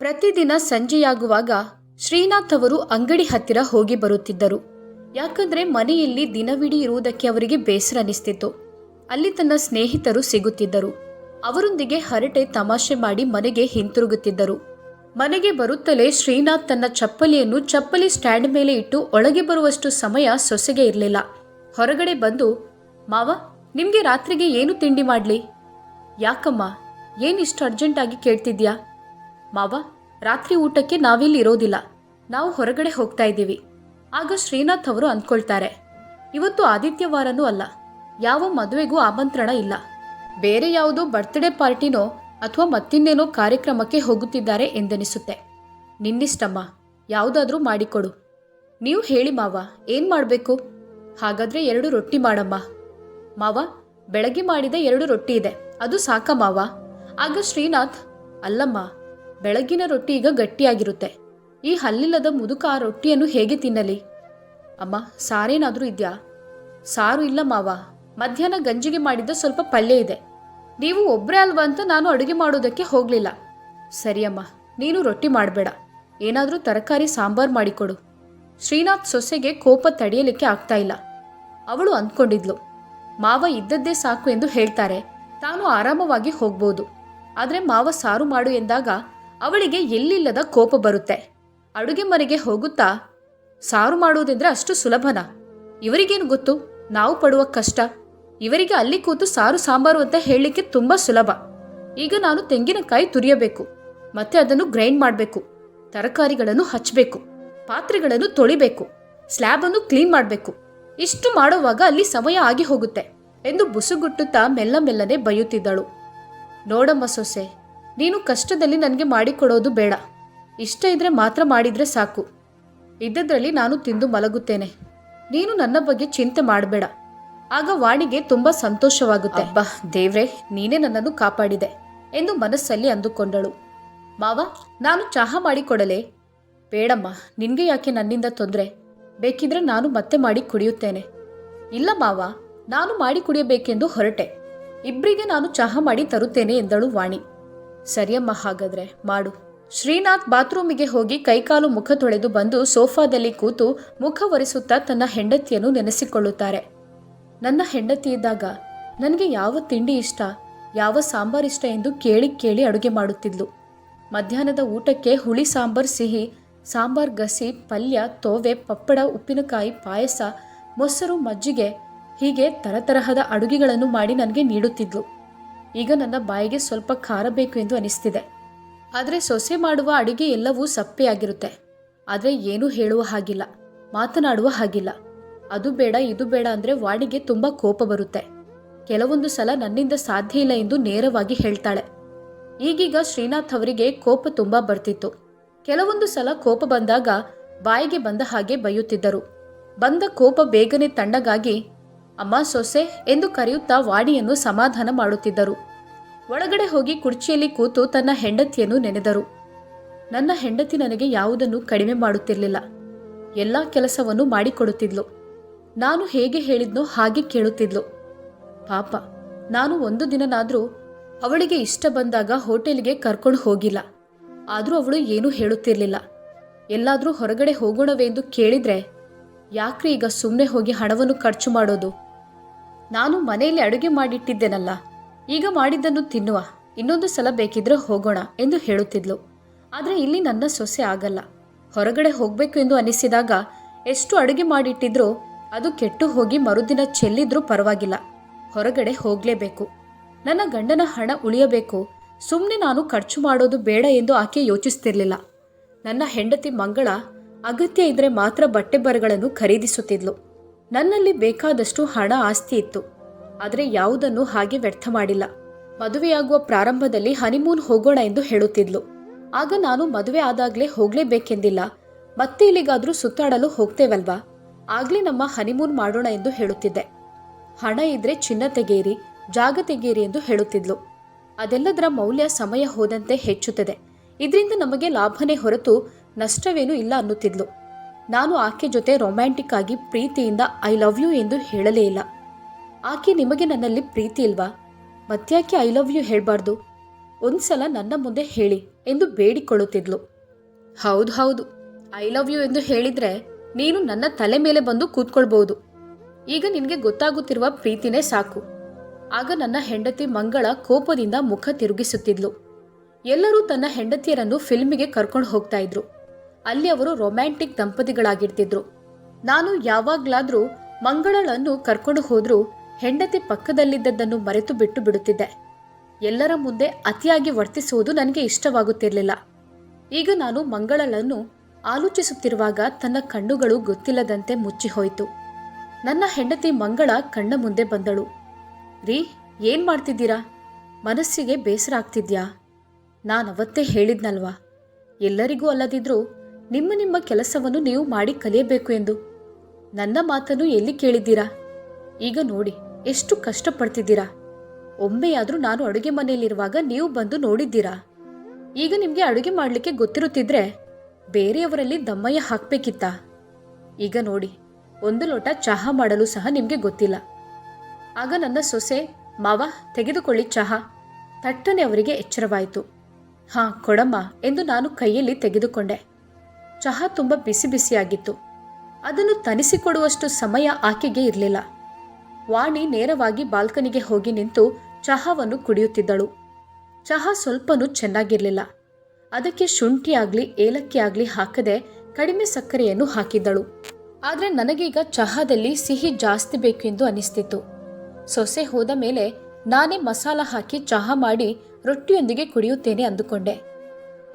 ಪ್ರತಿದಿನ ಸಂಜೆಯಾಗುವಾಗ ಶ್ರೀನಾಥ್ ಅವರು ಅಂಗಡಿ ಹತ್ತಿರ ಹೋಗಿ ಬರುತ್ತಿದ್ದರು. ಯಾಕಂದ್ರೆ ಮನೆಯಲ್ಲಿ ದಿನವಿಡೀ ಇರುವುದಕ್ಕೆ ಅವರಿಗೆ ಬೇಸರ ಅನಿಸ್ತಿತ್ತು. ಅಲ್ಲಿ ತನ್ನ ಸ್ನೇಹಿತರು ಸಿಗುತ್ತಿದ್ದರು. ಅವರೊಂದಿಗೆ ಹರಟೆ ತಮಾಷೆ ಮಾಡಿ ಮನೆಗೆ ಹಿಂತಿರುಗುತ್ತಿದ್ದರು. ಮನೆಗೆ ಬರುತ್ತಲೇ ಶ್ರೀನಾಥ್ ತನ್ನ ಚಪ್ಪಲಿಯನ್ನು ಚಪ್ಪಲಿ ಸ್ಟ್ಯಾಂಡ್ ಮೇಲೆ ಇಟ್ಟು ಒಳಗೆ ಬರುವಷ್ಟು ಸಮಯ ಸೊಸೆಗೆ ಇರಲಿಲ್ಲ. ಹೊರಗಡೆ ಬಂದು, ಮಾವ, ನಿಮ್ಗೆ ರಾತ್ರಿಗೆ ಏನು ತಿಂಡಿ ಮಾಡ್ಲಿ? ಯಾಕಮ್ಮ, ಏನಿಷ್ಟು ಅರ್ಜೆಂಟಾಗಿ ಕೇಳ್ತಿದ್ಯಾ? ಮಾವ, ರಾತ್ರಿ ಊಟಕ್ಕೆ ನಾವಿಲ್ಲಿ ಇರೋದಿಲ್ಲ, ನಾವು ಹೊರಗಡೆ ಹೋಗ್ತಾ ಇದ್ದೀವಿ. ಆಗ ಶ್ರೀನಾಥ್ ಅವರು ಅಂದ್ಕೊಳ್ತಾರೆ, ಇವತ್ತು ಆದಿತ್ಯವಾರನೂ ಅಲ್ಲ, ಯಾವ ಮದುವೆಗೂ ಆಮಂತ್ರಣ ಇಲ್ಲ, ಬೇರೆ ಯಾವುದೋ ಬರ್ತ್ಡೇ ಪಾರ್ಟಿನೋ ಅಥವಾ ಮತ್ತಿನ್ನೇನೋ ಕಾರ್ಯಕ್ರಮಕ್ಕೆ ಹೋಗುತ್ತಿದ್ದಾರೆ ಎಂದೆನಿಸುತ್ತೆ. ನಿನ್ನಿಷ್ಟಮ್ಮ, ಯಾವುದಾದ್ರೂ ಮಾಡಿಕೊಡು. ನೀವು ಹೇಳಿ ಮಾವ, ಏನು ಮಾಡಬೇಕು? ಹಾಗಾದರೆ 2 ರೊಟ್ಟಿ ಮಾಡಮ್ಮ. ಮಾವ, ಬೆಳಗ್ಗೆ ಮಾಡಿದ 2 ರೊಟ್ಟಿ ಇದೆ, ಅದು ಸಾಕ ಮಾವ? ಆಗ ಶ್ರೀನಾಥ್, ಅಲ್ಲಮ್ಮ, ಬೆಳಗಿನ ರೊಟ್ಟಿ ಈಗ ಗಟ್ಟಿಯಾಗಿರುತ್ತೆ, ಈ ಹಲ್ಲಿಲ್ಲದ ಮುದುಕ ಆ ರೊಟ್ಟಿಯನ್ನು ಹೇಗೆ ತಿನ್ನಲಿ? ಅಮ್ಮ, ಸಾರೇನಾದರೂ ಇದೆಯಾ? ಸಾರು ಇಲ್ಲ ಮಾವ, ಮಧ್ಯಾಹ್ನ ಗಂಜಿಗೆ ಮಾಡಿದ ಸ್ವಲ್ಪ ಪಲ್ಯ ಇದೆ. ನೀವು ಒಬ್ಬರೇ ಅಲ್ವಾ ಅಂತ ನಾನು ಅಡುಗೆ ಮಾಡೋದಕ್ಕೆ ಹೋಗಲಿಲ್ಲ. ಸರಿಯಮ್ಮ, ನೀನು ರೊಟ್ಟಿ ಮಾಡಬೇಡ, ಏನಾದರೂ ತರಕಾರಿ ಸಾಂಬಾರು ಮಾಡಿಕೊಡು. ಶ್ರೀನಾಥ್ ಸೊಸೆಗೆ ಕೋಪ ತಡೆಯಲಿಕ್ಕೆ ಆಗ್ತಾ ಇಲ್ಲ. ಅವಳು ಅಂದ್ಕೊಂಡಿದ್ಲು, ಮಾವ ಇದ್ದದ್ದೇ ಸಾಕು ಎಂದು ಹೇಳ್ತಾರೆ, ತಾನು ಆರಾಮವಾಗಿ ಹೋಗ್ಬೋದು. ಆದರೆ ಮಾವ ಸಾರು ಮಾಡು ಎಂದಾಗ ಅವಳಿಗೆ ಎಲ್ಲಿಲ್ಲದ ಕೋಪ ಬರುತ್ತೆ. ಅಡುಗೆ ಮನೆಗೆ ಹೋಗುತ್ತಾ, ಸಾರು ಮಾಡುವುದೆಂದ್ರೆ ಅಷ್ಟು ಸುಲಭನಾ? ಇವರಿಗೇನು ಗೊತ್ತು ನಾವು ಪಡುವ ಕಷ್ಟ? ಇವರಿಗೆ ಅಲ್ಲಿ ಕೂತು ಸಾರು ಸಾಂಬಾರು ಅಂತ ಹೇಳಲಿಕ್ಕೆ ತುಂಬ ಸುಲಭ. ಈಗ ನಾನು ತೆಂಗಿನಕಾಯಿ ತುರಿಯಬೇಕು, ಮತ್ತೆ ಅದನ್ನು ಗ್ರೈಂಡ್ ಮಾಡಬೇಕು, ತರಕಾರಿಗಳನ್ನು ಹಚ್ಚಬೇಕು, ಪಾತ್ರೆಗಳನ್ನು ತೊಳಿಬೇಕು, ಸ್ಲ್ಯಾಬನ್ನು ಕ್ಲೀನ್ ಮಾಡಬೇಕು. ಇಷ್ಟು ಮಾಡುವಾಗ ಅಲ್ಲಿ ಸಮಯ ಆಗಿ ಹೋಗುತ್ತೆ ಎಂದು ಬುಸುಗುಟ್ಟುತ್ತಾ ಮೆಲ್ಲನೆ ಬೈಯುತ್ತಿದ್ದಳು. ನೋಡಮ್ಮ ಸೊಸೆ, ನೀನು ಕಷ್ಟದಲ್ಲಿ ನನಗೆ ಮಾಡಿಕೊಡೋದು ಬೇಡ, ಇಷ್ಟ ಇದ್ರೆ ಮಾತ್ರ ಮಾಡಿದರೆ ಸಾಕು. ಇದ್ದದ್ರಲ್ಲಿ ನಾನು ತಿಂದು ಮಲಗುತ್ತೇನೆ, ನೀನು ನನ್ನ ಬಗ್ಗೆ ಚಿಂತೆ ಮಾಡಬೇಡ. ಆಗ ವಾಣಿಗೆ ತುಂಬ ಸಂತೋಷವಾಗುತ್ತೆ. ಅಬ್ಬಾ ದೇವ್ರೆ, ನೀನೇ ನನ್ನನ್ನು ಕಾಪಾಡಿದೆ ಎಂದು ಮನಸ್ಸಲ್ಲಿ ಅಂದುಕೊಂಡಳು. ಮಾವ, ನಾನು ಚಹಾ ಮಾಡಿಕೊಡಲೇ? ಬೇಡಮ್ಮ, ನಿನಗೆ ಯಾಕೆ ನನ್ನಿಂದ ತೊಂದರೆ? ಬೇಕಿದ್ರೆ ನಾನು ಮತ್ತೆ ಮಾಡಿ ಕುಡಿಯುತ್ತೇನೆ. ಇಲ್ಲ ಮಾವ, ನಾನು ಮಾಡಿ ಕುಡಿಯಬೇಕೆಂದು ಹೊರಟೆ, ಇಬ್ಬರಿಗೆ ನಾನು ಚಹಾ ಮಾಡಿ ತರುತ್ತೇನೆ ಎಂದಳು ವಾಣಿ. ಸರಿಯಮ್ಮ, ಹಾಗಾದ್ರೆ ಮಾಡು. ಶ್ರೀನಾಥ್ ಬಾತ್ರೂಮಿಗೆ ಹೋಗಿ ಕೈಕಾಲು ಮುಖ ತೊಳೆದು ಬಂದು ಸೋಫಾದಲ್ಲಿ ಕೂತು ಮುಖ ಒರೆಸುತ್ತಾ ತನ್ನ ಹೆಂಡತಿಯನ್ನು ನೆನೆಸಿಕೊಳ್ಳುತ್ತಾರೆ. ನನ್ನ ಹೆಂಡತಿ ಇದ್ದಾಗ ನನಗೆ ಯಾವ ತಿಂಡಿ ಇಷ್ಟ, ಯಾವ ಸಾಂಬಾರ್ ಇಷ್ಟ ಎಂದು ಕೇಳಿ ಅಡುಗೆ ಮಾಡುತ್ತಿದ್ಲು. ಮಧ್ಯಾಹ್ನದ ಊಟಕ್ಕೆ ಹುಳಿ ಸಾಂಬಾರ್, ಸಿಹಿ ಸಾಂಬಾರ್, ಗಸಿ, ಪಲ್ಯ, ತೋವೆ, ಪಪ್ಪಡ, ಉಪ್ಪಿನಕಾಯಿ, ಪಾಯಸ, ಮೊಸರು, ಮಜ್ಜಿಗೆ, ಹೀಗೆ ತರತರಹದ ಅಡುಗೆಗಳನ್ನು ಮಾಡಿ ನನಗೆ ನೀಡುತ್ತಿದ್ಲು. ಈಗ ನನ್ನ ಬಾಯಿಗೆ ಸ್ವಲ್ಪ ಖಾರ ಬೇಕು ಎಂದು ಅನಿಸ್ತಿದೆ. ಆದರೆ ಸೊಸೆ ಮಾಡುವ ಅಡುಗೆ ಎಲ್ಲವೂ ಸಪ್ಪೆಯಾಗಿರುತ್ತೆ. ಆದರೆ ಏನೂ ಹೇಳುವ ಹಾಗಿಲ್ಲ, ಮಾತನಾಡುವ ಹಾಗಿಲ್ಲ. ಅದು ಬೇಡ ಇದು ಬೇಡ ಅಂದರೆ ವಾಣಿಗೆ ತುಂಬ ಕೋಪ ಬರುತ್ತೆ. ಕೆಲವೊಂದು ಸಲ ನನ್ನಿಂದ ಸಾಧ್ಯ ಇಲ್ಲ ಎಂದು ನೇರವಾಗಿ ಹೇಳ್ತಾಳೆ. ಈಗೀಗ ಶ್ರೀನಾಥ್ ಅವರಿಗೆ ಕೋಪ ತುಂಬ ಬರ್ತಿತ್ತು. ಕೆಲವೊಂದು ಸಲ ಕೋಪ ಬಂದಾಗ ಬಾಯಿಗೆ ಬಂದ ಹಾಗೆ ಬೈಯುತ್ತಿದ್ದರು. ಬಂದ ಕೋಪ ಬೇಗನೆ ತಣ್ಣಗಾಗಿ ಅಮ್ಮ, ಸೊಸೆ ಎಂದು ಕರೆಯುತ್ತಾ ವಾಣಿಯನ್ನು ಸಮಾಧಾನ ಮಾಡುತ್ತಿದ್ದರು. ಒಳಗಡೆ ಹೋಗಿ ಕುರ್ಚಿಯಲ್ಲಿ ಕೂತು ತನ್ನ ಹೆಂಡತಿಯನ್ನು ನೆನೆದರು. ನನ್ನ ಹೆಂಡತಿ ನನಗೆ ಯಾವುದನ್ನು ಕಡಿಮೆ ಮಾಡುತ್ತಿರಲಿಲ್ಲ, ಎಲ್ಲ ಕೆಲಸವನ್ನು ಮಾಡಿಕೊಡುತ್ತಿದ್ಲು. ನಾನು ಹೇಗೆ ಹೇಳಿದ್ನೋ ಹಾಗೆ ಕೇಳುತ್ತಿದ್ಲು. ಪಾಪ, ನಾನು ಒಂದು ದಿನನಾದರೂ ಅವಳಿಗೆ ಇಷ್ಟ ಬಂದಾಗ ಹೋಟೆಲ್ಗೆ ಕರ್ಕೊಂಡು ಹೋಗಿಲ್ಲ. ಆದರೂ ಅವಳು ಏನೂ ಹೇಳುತ್ತಿರಲಿಲ್ಲ. ಎಲ್ಲಾದರೂ ಹೊರಗಡೆ ಹೋಗೋಣವೆಂದು ಕೇಳಿದ್ರೆ, ಯಾಕ್ರಿ ಈಗ ಸುಮ್ಮನೆ ಹೋಗಿ ಹಣವನ್ನು ಖರ್ಚು ಮಾಡೋದು? ನಾನು ಮನೆಯಲ್ಲಿ ಅಡುಗೆ ಮಾಡಿಟ್ಟಿದ್ದೇನಲ್ಲ, ಈಗ ಮಾಡಿದ್ದನ್ನು ತಿನ್ನುವ, ಇನ್ನೊಂದು ಸಲ ಬೇಕಿದ್ರೆ ಹೋಗೋಣ ಎಂದು ಹೇಳುತ್ತಿದ್ಲು. ಆದರೆ ಇಲ್ಲಿ ನನ್ನ ಸೊಸೆ ಆಗಲ್ಲ. ಹೊರಗಡೆ ಹೋಗಬೇಕು ಎಂದು ಅನಿಸಿದಾಗ ಎಷ್ಟು ಅಡುಗೆ ಮಾಡಿಟ್ಟಿದ್ರೂ ಅದು ಕೆಟ್ಟು ಹೋಗಿ ಮರುದಿನ ಚೆಲ್ಲಿದ್ರೂ ಪರವಾಗಿಲ್ಲ, ಹೊರಗಡೆ ಹೋಗಲೇಬೇಕು. ನನ್ನ ಗಂಡನ ಹಣ ಉಳಿಯಬೇಕು, ಸುಮ್ಮನೆ ನಾನು ಖರ್ಚು ಮಾಡೋದು ಬೇಡ ಎಂದು ಆಕೆ ಯೋಚಿಸ್ತಿರ್ಲಿಲ್ಲ. ನನ್ನ ಹೆಂಡತಿ ಮಂಗಳ ಅಗತ್ಯ ಇದ್ರೆ ಮಾತ್ರ ಬಟ್ಟೆ ಬರಗಳನ್ನು ಖರೀದಿಸುತ್ತಿದ್ಲು. ನನ್ನಲ್ಲಿ ಬೇಕಾದಷ್ಟು ಹಣ ಆಸ್ತಿ ಇತ್ತು, ಆದರೆ ಯಾವುದನ್ನು ಹಾಗೆ ವ್ಯರ್ಥ ಮಾಡಿಲ್ಲ. ಮದುವೆಯಾಗುವ ಪ್ರಾರಂಭದಲ್ಲಿ ಹನಿಮೂನ್ ಹೋಗೋಣ ಎಂದು ಹೇಳುತ್ತಿದ್ಲು. ಆಗ ನಾನು ಮದುವೆ ಆದಾಗಲೇ ಹೋಗಲೇಬೇಕೆಂದಿಲ್ಲ, ಮತ್ತೆ ಇಲ್ಲಿಗಾದರೂ ಸುತ್ತಾಡಲು ಹೋಗ್ತೇವಲ್ವಾ, ಆಗಲೇ ನಮ್ಮ ಹನಿಮೂನ್ ಮಾಡೋಣ ಎಂದು ಹೇಳುತ್ತಿದ್ದೆ. ಹಣ ಇದ್ರೆ ಚಿನ್ನ ತೆಗೆಯಿರಿ, ಜಾಗ ತೆಗೆಯಿರಿ ಎಂದು ಹೇಳುತ್ತಿದ್ಲು. ಅದೆಲ್ಲದರ ಮೌಲ್ಯ ಸಮಯ ಹೋದಂತೆ ಹೆಚ್ಚುತ್ತದೆ, ಇದರಿಂದ ನಮಗೆ ಲಾಭನೇ ಹೊರತು ನಷ್ಟವೇನೂ ಇಲ್ಲ ಅನ್ನುತ್ತಿದ್ಲು. ನಾನು ಆಕೆ ಜೊತೆ ರೊಮ್ಯಾಂಟಿಕ್ ಆಗಿ ಪ್ರೀತಿಯಿಂದ ಐ ಲವ್ ಯು ಎಂದು ಹೇಳಲೇ ಇಲ್ಲ. ಆಕೆ ನಿಮಗೆ ನನ್ನಲ್ಲಿ ಪ್ರೀತಿ ಇಲ್ವಾ? ಮತ್ತ್ಯಾಕೆ ಐ ಲವ್ ಯು ಹೇಳಬಾರ್ದು? ಒಂದ್ಸಲ ನನ್ನ ಮುಂದೆ ಹೇಳಿ ಎಂದು ಬೇಡಿಕೊಳ್ಳುತ್ತಿದ್ಲು. ಹೌದು ಹೌದು, ಐ ಲವ್ ಯು ಎಂದು ಹೇಳಿದ್ರೆ ನೀನು ನನ್ನ ತಲೆ ಮೇಲೆ ಬಂದು ಕೂತ್ಕೊಳ್ಬಹುದು. ಈಗ ನಿನಗೆ ಗೊತ್ತಾಗುತ್ತಿರುವ ಪ್ರೀತಿನೇ ಸಾಕು. ಆಗ ನನ್ನ ಹೆಂಡತಿ ಮಂಗಳ ಕೋಪದಿಂದ ಮುಖ ತಿರುಗಿಸುತ್ತಿದ್ಲು. ಎಲ್ಲರೂ ತನ್ನ ಹೆಂಡತಿಯರನ್ನು ಫಿಲ್ಮಿಗೆ ಕರ್ಕೊಂಡು ಹೋಗ್ತಾ ಇದ್ರು. ಅಲ್ಲಿ ಅವರು ರೊಮ್ಯಾಂಟಿಕ್ ದಂಪತಿಗಳಾಗಿರ್ತಿದ್ರು. ನಾನು ಯಾವಾಗ್ಲಾದ್ರೂ ಮಂಗಳಳನ್ನು ಕರ್ಕೊಂಡು ಹೋದ್ರೂ ಹೆಂಡತಿ ಪಕ್ಕದಲ್ಲಿದ್ದದ್ದನ್ನು ಮರೆತು ಬಿಟ್ಟು ಬಿಡುತ್ತಿದ್ದೆ. ಎಲ್ಲರ ಮುಂದೆ ಅತಿಯಾಗಿ ವರ್ತಿಸುವುದು ನನಗೆ ಇಷ್ಟವಾಗುತ್ತಿರಲಿಲ್ಲ. ಈಗ ನಾನು ಮಂಗಳಳನ್ನು ಆಲೋಚಿಸುತ್ತಿರುವಾಗ ತನ್ನ ಕಣ್ಣುಗಳು ಗೊತ್ತಿಲ್ಲದಂತೆ ಮುಚ್ಚಿಹೋಯಿತು. ನನ್ನ ಹೆಂಡತಿ ಮಂಗಳ ಕಣ್ಣ ಮುಂದೆ ಬಂದಳು. ರೀ, ಏನ್ ಮಾಡ್ತಿದ್ದೀರಾ? ಮನಸ್ಸಿಗೆ ಬೇಸರ ಆಗ್ತಿದ್ಯಾ? ನಾನವತ್ತೇ ಹೇಳಿದ್ನಲ್ವಾ, ಎಲ್ಲರಿಗೂ ಅಲ್ಲದಿದ್ರೂ ನಿಮ್ಮ ನಿಮ್ಮ ಕೆಲಸವನ್ನು ನೀವು ಮಾಡಿ ಕಲಿಯಬೇಕು ಎಂದು. ನನ್ನ ಮಾತನ್ನು ಎಲ್ಲಿ ಕೇಳಿದ್ದೀರಾ? ಈಗ ನೋಡಿ ಎಷ್ಟು ಕಷ್ಟಪಡ್ತಿದ್ದೀರಾ. ಒಮ್ಮೆಯಾದರೂ ನಾನು ಅಡುಗೆ ಮನೆಯಲ್ಲಿರುವಾಗ ನೀವು ಬಂದು ನೋಡಿದ್ದೀರಾ? ಈಗ ನಿಮಗೆ ಅಡುಗೆ ಮಾಡಲಿಕ್ಕೆ ಗೊತ್ತಿರುತ್ತಿದ್ರೆ ಬೇರೆಯವರಲ್ಲಿ ದಮ್ಮಯ್ಯ ಹಾಕ್ಬೇಕಿತ್ತಾ? ಈಗ ನೋಡಿ, ಒಂದು ಲೋಟ ಚಹಾ ಮಾಡಲು ಸಹ ನಿಮಗೆ ಗೊತ್ತಿಲ್ಲ. ಆಗ ನನ್ನ ಸೊಸೆ, ಮಾವ ತೆಗೆದುಕೊಳ್ಳಿ ಚಹಾ. ತಟ್ಟನೆ ಅವರಿಗೆ ಎಚ್ಚರವಾಯಿತು. ಹಾಂ ಕೊಡಮ್ಮ ಎಂದು ನಾನು ಕೈಯಲ್ಲಿ ತೆಗೆದುಕೊಂಡೆ. ಚಹಾ ತುಂಬ ಬಿಸಿ ಬಿಸಿಯಾಗಿತ್ತು. ಅದನ್ನು ತನಿಸಿಕೊಡುವಷ್ಟು ಸಮಯ ಆಕೆಗೆ ಇರಲಿಲ್ಲ. ವಾಣಿ ನೇರವಾಗಿ ಬಾಲ್ಕನಿಗೆ ಹೋಗಿ ನಿಂತು ಚಹಾವನ್ನು ಕುಡಿಯುತ್ತಿದ್ದಳು. ಚಹಾ ಸ್ವಲ್ಪನೂ ಚೆನ್ನಾಗಿರಲಿಲ್ಲ. ಅದಕ್ಕೆ ಶುಂಠಿ ಆಗಲಿ ಏಲಕ್ಕಿ ಆಗಲಿ ಹಾಕದೆ ಕಡಿಮೆ ಸಕ್ಕರೆಯನ್ನು ಹಾಕಿದ್ದಳು. ಆದರೆ ನನಗೀಗ ಚಹಾದಲ್ಲಿ ಸಿಹಿ ಜಾಸ್ತಿ ಬೇಕು ಎಂದು ಅನಿಸ್ತಿತ್ತು. ಸೊಸೆ ಹೋದ ಮೇಲೆ ನಾನೇ ಮಸಾಲ ಹಾಕಿ ಚಹಾ ಮಾಡಿ ರೊಟ್ಟಿಯೊಂದಿಗೆ ಕುಡಿಯುತ್ತೇನೆ ಅಂದುಕೊಂಡೆ.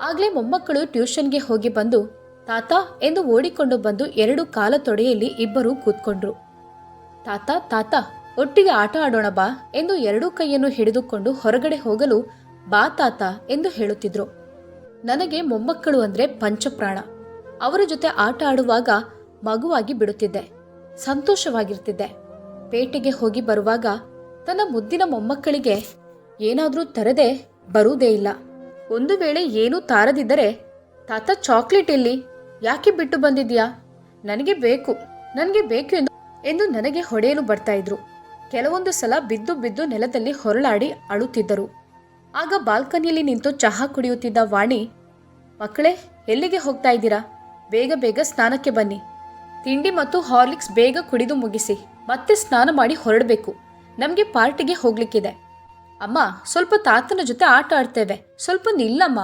ಆಗಲೇ ಮೊಮ್ಮಕ್ಕಳು ಟ್ಯೂಷನ್ಗೆ ಹೋಗಿ ಬಂದು ತಾತ ಎಂದು ಓಡಿಕೊಂಡು ಬಂದು 2 ಕಾಲ ತೊಡೆಯಲ್ಲಿ ಇಬ್ಬರೂ ಕೂತ್ಕೊಂಡ್ರು. ತಾತ ತಾತ ಒಟ್ಟಿಗೆ ಆಟ ಆಡೋಣ ಬಾ ಎಂದು 2 ಕೈಯನ್ನು ಹಿಡಿದುಕೊಂಡು ಹೊರಗಡೆ ಹೋಗಲು ಬಾ ತಾತ ಎಂದು ಹೇಳುತ್ತಿದ್ರು. ನನಗೆ ಮೊಮ್ಮಕ್ಕಳು ಅಂದರೆ ಪಂಚಪ್ರಾಣ. ಅವರ ಜೊತೆ ಆಟ ಆಡುವಾಗ ಮಗುವಾಗಿ ಬಿಡುತ್ತಿದ್ದೆ, ಸಂತೋಷವಾಗಿರ್ತಿದ್ದೆ. ಪೇಟೆಗೆ ಹೋಗಿ ಬರುವಾಗ ತನ್ನ ಮುದ್ದಿನ ಮೊಮ್ಮಕ್ಕಳಿಗೆ ಏನಾದರೂ ತರದೆ ಬರುವುದೇ ಇಲ್ಲ. ಒಂದು ವೇಳೆ ಏನೂ ತಾರದಿದ್ದರೆ, ತಾತ ಚಾಕ್ಲೇಟ್ ಎಲ್ಲಿ, ಯಾಕೆ ಬಿಟ್ಟು ಬಂದಿದ್ಯಾ, ನನಗೆ ಬೇಕು ಎಂದು ನನಗೆ ಹೊಡೆಯಲು ಬರ್ತಾ ಇದ್ರು. ಕೆಲವೊಂದು ಸಲ ಬಿದ್ದು ಬಿದ್ದು ನೆಲದಲ್ಲಿ ಹೊರಳಾಡಿ ಅಳುತ್ತಿದ್ದರು. ಆಗ ಬಾಲ್ಕನಿಯಲ್ಲಿ ನಿಂತು ಚಹಾ ಕುಡಿಯುತ್ತಿದ್ದ ವಾಣಿ, ಮಕ್ಕಳೇ ಎಲ್ಲಿಗೆ ಹೋಗ್ತಾ ಇದ್ದೀರಾ? ಬೇಗ ಬೇಗ ಸ್ನಾನಕ್ಕೆ ಬನ್ನಿ. ತಿಂಡಿ ಮತ್ತು ಹಾರ್ಲಿಕ್ಸ್ ಬೇಗ ಕುಡಿದು ಮುಗಿಸಿ ಮತ್ತೆ ಸ್ನಾನ ಮಾಡಿ ಹೊರಡಬೇಕು. ನಮಗೆ ಪಾರ್ಟಿಗೆ ಹೋಗ್ಲಿಕ್ಕಿದೆ. ಅಮ್ಮ, ಸ್ವಲ್ಪ ತಾತನ ಜೊತೆ ಆಟ ಆಡ್ತೇವೆ, ಸ್ವಲ್ಪ ನಿಲ್ಲಮ್ಮ.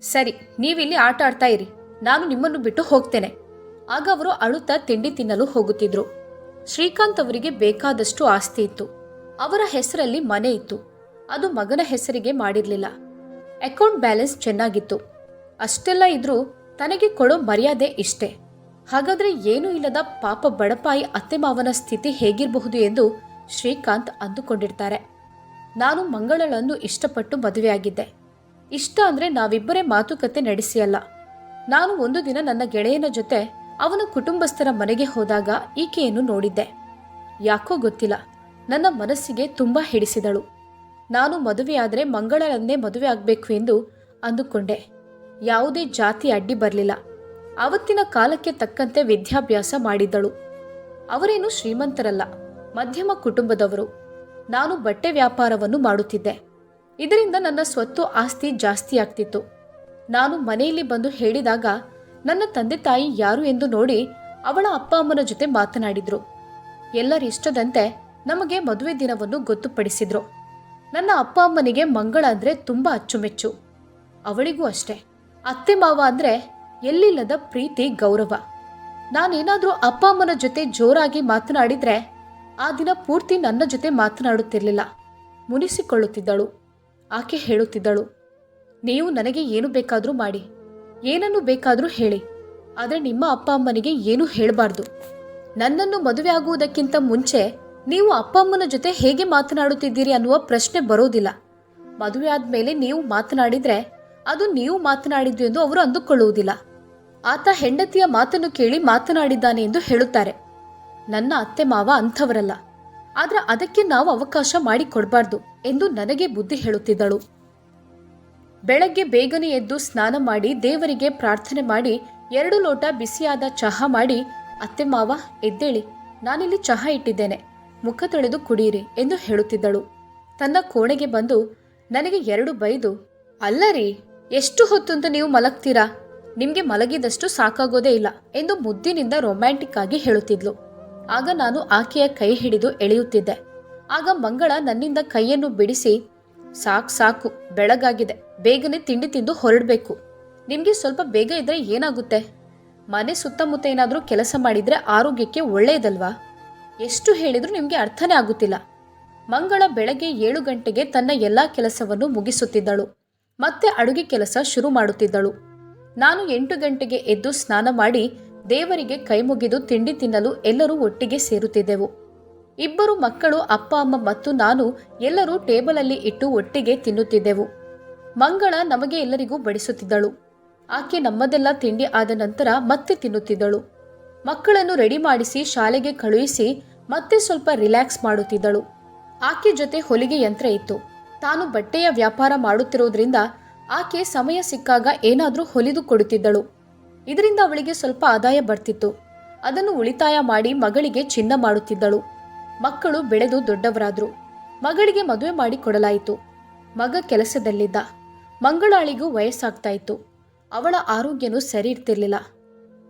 ಸರಿ, ನೀವಿಲ್ಲಿ ಆಟ ಆಡ್ತಾ ಇರಿ, ನಾನು ನಿಮ್ಮನ್ನು ಬಿಟ್ಟು ಹೋಗ್ತೇನೆ. ಆಗ ಅವರು ಅಳುತ್ತಾ ತಿಂಡಿ ತಿನ್ನಲು ಹೋಗುತ್ತಿದ್ರು. ಶ್ರೀಕಾಂತ್ ಅವರಿಗೆ ಬೇಕಾದಷ್ಟು ಆಸ್ತಿ ಇತ್ತು. ಅವರ ಹೆಸರಲ್ಲಿ ಮನೆ ಇತ್ತು. ಅದು ಮಗನ ಹೆಸರಿಗೆ ಮಾಡಿರಲಿಲ್ಲ. ಅಕೌಂಟ್ ಬ್ಯಾಲೆನ್ಸ್ ಚೆನ್ನಾಗಿತ್ತು. ಅಷ್ಟೆಲ್ಲ ಇದ್ರೂ ತನಗೆ ಕೊಡೋ ಮರ್ಯಾದೆ ಇಷ್ಟೇ. ಹಾಗಾದ್ರೆ ಏನೂ ಇಲ್ಲದ ಪಾಪ ಬಡಪಾಯಿ ಅತ್ತೆ ಮಾವನ ಸ್ಥಿತಿ ಹೇಗಿರಬಹುದು ಎಂದು ಶ್ರೀಕಾಂತ್ ಅಂದುಕೊಂಡಿರ್ತಾರೆ. ನಾನು ಮಂಗಳಳನ್ನು ಇಷ್ಟಪಟ್ಟು ಮದುವೆಯಾಗಿದ್ದೆ. ಇಷ್ಟ ಅಂದರೆ ನಾವಿಬ್ಬರೇ ಮಾತುಕತೆ ನಡೆಸಿಯಲ್ಲ. ನಾನು ಒಂದು ದಿನ ನನ್ನ ಗೆಳೆಯನ ಜೊತೆ ಅವನ ಕುಟುಂಬಸ್ಥರ ಮನೆಗೆ ಹೋದಾಗ ಈಕೆಯನ್ನು ನೋಡಿದ್ದೆ. ಯಾಕೋ ಗೊತ್ತಿಲ್ಲ, ನನ್ನ ಮನಸ್ಸಿಗೆ ತುಂಬ ಹಿಡಿಸಿದಳು. ನಾನು ಮದುವೆಯಾದರೆ ಮಂಗಳಳನ್ನೇ ಮದುವೆ ಆಗಬೇಕು ಎಂದು ಅಂದುಕೊಂಡೆ. ಯಾವುದೇ ಜಾತಿ ಅಡ್ಡಿ ಬರಲಿಲ್ಲ. ಆವತ್ತಿನ ಕಾಲಕ್ಕೆ ತಕ್ಕಂತೆ ವಿದ್ಯಾಭ್ಯಾಸ ಮಾಡಿದ್ದಳು. ಅವರೇನು ಶ್ರೀಮಂತರಲ್ಲ, ಮಧ್ಯಮ ಕುಟುಂಬದವರು. ನಾನು ಬಟ್ಟೆ ವ್ಯಾಪಾರವನ್ನು ಮಾಡುತ್ತಿದ್ದೆ. ಇದರಿಂದ ನನ್ನ ಸ್ವತ್ತು ಆಸ್ತಿ ಜಾಸ್ತಿ ಆಗ್ತಿತ್ತು. ನಾನು ಮನೆಯಲ್ಲಿ ಬಂದು ಹೇಳಿದಾಗ ನನ್ನ ತಂದೆ ತಾಯಿ ಯಾರು ಎಂದು ನೋಡಿ ಅವಳ ಅಪ್ಪ ಅಮ್ಮನ ಜೊತೆ ಮಾತನಾಡಿದ್ರು. ಎಲ್ಲರಿಷ್ಟದಂತೆ ನಮಗೆ ಮದುವೆ ದಿನವನ್ನು ಗೊತ್ತುಪಡಿಸಿದ್ರು. ನನ್ನ ಅಪ್ಪ ಅಮ್ಮನಿಗೆ ಮಂಗಳ ಅಂದರೆ ತುಂಬ ಅಚ್ಚುಮೆಚ್ಚು. ಅವಳಿಗೂ ಅಷ್ಟೇ. ಅತ್ತೆ ಮಾವ ಅಂದರೆ ಎಲ್ಲಿಲ್ಲದ ಪ್ರೀತಿ, ಗೌರವ. ನಾನೇನಾದರೂ ಅಪ್ಪ ಅಮ್ಮನ ಜೊತೆ ಜೋರಾಗಿ ಮಾತನಾಡಿದರೆ ಆ ದಿನ ಪೂರ್ತಿ ನನ್ನ ಜೊತೆ ಮಾತನಾಡುತ್ತಿರಲಿಲ್ಲ, ಮುನಿಸಿಕೊಳ್ಳುತ್ತಿದ್ದಳು. ಆಕೆ ಹೇಳುತ್ತಿದ್ದಳು, ನೀವು ನನಗೆ ಏನು ಬೇಕಾದರೂ ಮಾಡಿ, ಏನನ್ನು ಬೇಕಾದರೂ ಹೇಳಿ, ಆದರೆ ನಿಮ್ಮ ಅಪ್ಪ ಅಮ್ಮನಿಗೆ ಏನೂ ಹೇಳಬಾರ್ದು. ನನ್ನನ್ನು ಮದುವೆ ಆಗುವುದಕ್ಕಿಂತ ಮುಂಚೆ ನೀವು ಅಪ್ಪ ಅಮ್ಮನ ಜೊತೆ ಹೇಗೆ ಮಾತನಾಡುತ್ತಿದ್ದೀರಿ ಅನ್ನುವ ಪ್ರಶ್ನೆ ಬರೋದಿಲ್ಲ. ಮದುವೆ ಆದಮೇಲೆ ನೀವು ಮಾತನಾಡಿದರೆ ಅದು ನೀವು ಮಾತನಾಡಿದ್ದು ಎಂದು ಅವರು ಅಂದುಕೊಳ್ಳುವುದಿಲ್ಲ. ಆತ ಹೆಂಡತಿಯ ಮಾತನ್ನು ಕೇಳಿ ಮಾತನಾಡಿದ್ದಾನೆ ಎಂದು ಹೇಳುತ್ತಾರೆ. ನನ್ನ ಅತ್ತೆ ಮಾವ ಅಂಥವರಲ್ಲ, ಆದರೆ ಅದಕ್ಕೆ ನಾವು ಅವಕಾಶ ಮಾಡಿಕೊಡಬಾರ್ದು ಎಂದು ನನಗೆ ಬುದ್ಧಿ ಹೇಳುತ್ತಿದ್ದಳು. ಬೆಳಗ್ಗೆ ಬೇಗನೆ ಎದ್ದು ಸ್ನಾನ ಮಾಡಿ ದೇವರಿಗೆ ಪ್ರಾರ್ಥನೆ ಮಾಡಿ 2 ಲೋಟ ಬಿಸಿಯಾದ ಚಹಾ ಮಾಡಿ, ಅತ್ತೆ ಮಾವ ಎದ್ದೇಳಿ, ನಾನಿಲ್ಲಿ ಚಹಾ ಇಟ್ಟಿದ್ದೇನೆ, ಮುಖ ತೊಳೆದು ಕುಡಿಯಿರಿ ಎಂದು ಹೇಳುತ್ತಿದ್ದಳು. ತನ್ನ ಕೋಣೆಗೆ ಬಂದು ನನಗೆ 2 ಬೈದು, ಅಲ್ಲ ರೀ, ಎಷ್ಟು ಹೊತ್ತು ಅಂತ ನೀವು ಮಲಗ್ತೀರಾ, ನಿಮಗೆ ಮಲಗಿದಷ್ಟು ಸಾಕಾಗೋದೇ ಇಲ್ಲ ಎಂದು ಮುದ್ದಿನಿಂದ ರೊಮ್ಯಾಂಟಿಕ್ ಆಗಿ ಹೇಳುತ್ತಿದ್ಲು. ಆಗ ನಾನು ಆಕೆಯ ಕೈ ಹಿಡಿದು ಎಳೆಯುತ್ತಿದ್ದೆ. ಆಗ ಮಂಗಳ ನನ್ನಿಂದ ಕೈಯನ್ನು ಬಿಡಿಸಿ, ಸಾಕು ಸಾಕು, ಬೆಳಗಾಗಿದೆ, ಬೇಗನೆ ತಿಂಡಿ ತಿಂದು ಹೊರಡಬೇಕು. ನಿಮಗೆ ಸ್ವಲ್ಪ ಬೇಗ ಇದ್ರೆ ಏನಾಗುತ್ತೆ? ಮನೆ ಸುತ್ತಮುತ್ತ ಏನಾದರೂ ಕೆಲಸ ಮಾಡಿದ್ರೆ ಆರೋಗ್ಯಕ್ಕೆ ಒಳ್ಳೆಯದಲ್ವಾ? ಎಷ್ಟು ಹೇಳಿದ್ರೂ ನಿಮಗೆ ಅರ್ಥನೇ ಆಗುತ್ತಿಲ್ಲ. ಮಂಗಳ ಬೆಳಗ್ಗೆ 7 ಗಂಟೆಗೆ ತನ್ನ ಎಲ್ಲ ಕೆಲಸವನ್ನು ಮುಗಿಸುತ್ತಿದ್ದಳು. ಮತ್ತೆ ಅಡುಗೆ ಕೆಲಸ ಶುರು ಮಾಡುತ್ತಿದ್ದಳು. ನಾನು 8 ಗಂಟೆಗೆ ಎದ್ದು ಸ್ನಾನ ಮಾಡಿ ದೇವರಿಗೆ ಕೈ ಮುಗಿದು ತಿಂಡಿ ತಿನ್ನಲು ಎಲ್ಲರೂ ಒಟ್ಟಿಗೆ ಸೇರುತ್ತಿದ್ದೆವು. 2 ಮಕ್ಕಳು, ಅಪ್ಪ ಅಮ್ಮ ಮತ್ತು ನಾನು ಎಲ್ಲರೂ ಟೇಬಲಲ್ಲಿ ಇಟ್ಟು ಒಟ್ಟಿಗೆ ತಿನ್ನುತ್ತಿದ್ದೆವು. ಮಂಗಳ ನಮಗೆ ಎಲ್ಲರಿಗೂ ಬಡಿಸುತ್ತಿದ್ದಳು. ಆಕೆ ನಮ್ಮದೆಲ್ಲ ತಿಂಡಿ ಆದ ನಂತರ ಮತ್ತೆ ತಿನ್ನುತ್ತಿದ್ದಳು. ಮಕ್ಕಳನ್ನು ರೆಡಿ ಮಾಡಿಸಿ ಶಾಲೆಗೆ ಕಳುಹಿಸಿ ಮತ್ತೆ ಸ್ವಲ್ಪ ರಿಲ್ಯಾಕ್ಸ್ ಮಾಡುತ್ತಿದ್ದಳು. ಆಕೆ ಜೊತೆ ಹೊಲಿಗೆ ಯಂತ್ರ ಇತ್ತು. ತಾನು ಬಟ್ಟೆಯ ವ್ಯಾಪಾರ ಮಾಡುತ್ತಿರುವುದರಿಂದ ಆಕೆ ಸಮಯ ಸಿಕ್ಕಾಗ ಏನಾದರೂ ಹೊಲಿದು ಕೊಡುತ್ತಿದ್ದಳು. ಇದರಿಂದ ಅವಳಿಗೆ ಸ್ವಲ್ಪ ಆದಾಯ ಬರ್ತಿತ್ತು. ಅದನ್ನು ಉಳಿತಾಯ ಮಾಡಿ ಮಗಳಿಗೆ ಚಿನ್ನ ಮಾಡುತ್ತಿದ್ದಳು. ಮಕ್ಕಳು ಬೆಳೆದು ದೊಡ್ಡವರಾದ್ರು. ಮಗಳಿಗೆ ಮದುವೆ ಮಾಡಿ ಕೊಡಲಾಯಿತು. ಮಗ ಕೆಲಸದಲ್ಲಿದ್ದ. ಮಂಗಳಾಳಿಗೂ ವಯಸ್ಸಾಗ್ತಾ ಇತ್ತು. ಅವಳ ಆರೋಗ್ಯನೂ ಸರಿ ಇರ್ತಿರ್ಲಿಲ್ಲ.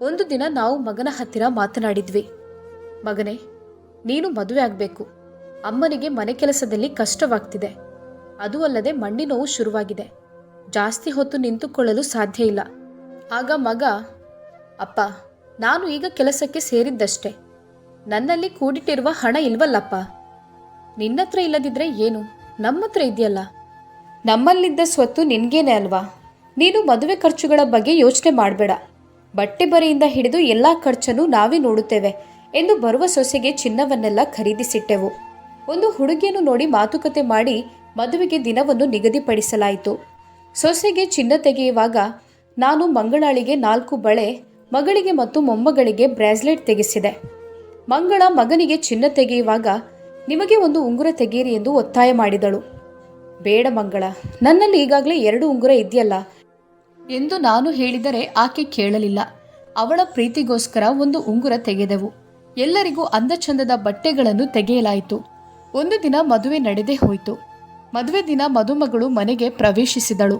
ಒಂದು ದಿನ ನಾವು ಮಗನ ಹತ್ತಿರ ಮಾತನಾಡಿದ್ವಿ. ಮಗನೇ, ನೀನು ಮದುವೆ ಆಗಬೇಕು. ಅಮ್ಮನಿಗೆ ಮನೆ ಕೆಲಸದಲ್ಲಿ ಕಷ್ಟವಾಗ್ತಿದೆ. ಅದೂ ಅಲ್ಲದೆ ಮಂಡಿ ನೋವು ಶುರುವಾಗಿದೆ. ಜಾಸ್ತಿ ಹೊತ್ತು ನಿಂತುಕೊಳ್ಳಲು ಸಾಧ್ಯ ಇಲ್ಲ. ಆಗ ಮಗ, ಅಪ್ಪ, ನಾನು ಈಗ ಕೆಲಸಕ್ಕೆ ಸೇರಿದ್ದಷ್ಟೇ. ನನ್ನಲ್ಲಿ ಕೂಡಿಟ್ಟಿರುವ ಹಣ ಇಲ್ವಲ್ಲಪ್ಪ. ನಿನ್ನತ್ರ ಇಲ್ಲದಿದ್ರೆ ಏನು, ನಮ್ಮತ್ರ ಇದೆಯಲ್ಲ. ನಮ್ಮಲ್ಲಿದ್ದ ಸ್ವತ್ತು ನಿನ್ಗೇನೆ ಅಲ್ವಾ. ನೀನು ಮದುವೆ ಖರ್ಚುಗಳ ಬಗ್ಗೆ ಯೋಚನೆ ಮಾಡಬೇಡ. ಬಟ್ಟೆ ಬರೆಯಿಂದ ಹಿಡಿದು ಎಲ್ಲ ಖರ್ಚನ್ನು ನಾವೇ ನೋಡುತ್ತೇವೆ ಎಂದು ಬರುವ ಸೊಸೆಗೆ ಚಿನ್ನವನ್ನೆಲ್ಲ ಖರೀದಿಸಿಟ್ಟೆವು. ಒಂದು ಹುಡುಗಿಯನ್ನು ನೋಡಿ ಮಾತುಕತೆ ಮಾಡಿ ಮದುವೆಗೆ ದಿನವನ್ನು ನಿಗದಿಪಡಿಸಲಾಯಿತು. ಸೊಸೆಗೆ ಚಿನ್ನ ತೆಗೆಯುವಾಗ ನಾನು ಮಂಗಳಾಳಿಗೆ 4 ಬಳೆ, ಮಗಳಿಗೆ ಮತ್ತು ಮೊಮ್ಮಗಳಿಗೆ ಬ್ರೇಸ್ಲೆಟ್ ತೆಗೆಸಿದೆ. ಮಂಗಳ ಮಗನಿಗೆ ಚಿನ್ನ ತೆಗೆಯುವಾಗ ನಿಮಗೆ ಒಂದು ಉಂಗುರ ತೆಗೆಯಿರಿ ಎಂದು ಒತ್ತಾಯ ಮಾಡಿದಳು. ಬೇಡ ಮಂಗಳ, ನನ್ನಲ್ಲಿ ಈಗಾಗಲೇ 2 ಉಂಗುರ ಇದೆಯಲ್ಲ ಎಂದು ನಾನು ಹೇಳಿದರೆ ಆಕೆ ಕೇಳಲಿಲ್ಲ. ಅವಳ ಪ್ರೀತಿಗೋಸ್ಕರ ಒಂದು ಉಂಗುರ ತೆಗೆದೆವು. ಎಲ್ಲರಿಗೂ ಅಂದಚಂದದ ಬಟ್ಟೆಗಳನ್ನು ತೆಗೆಯಲಾಯಿತು. ಒಂದು ದಿನ ಮದುವೆ ನಡೆದೇ ಹೋಯಿತು. ಮದುವೆ ದಿನ ಮದುಮಗಳು ಮನೆಗೆ ಪ್ರವೇಶಿಸಿದಳು.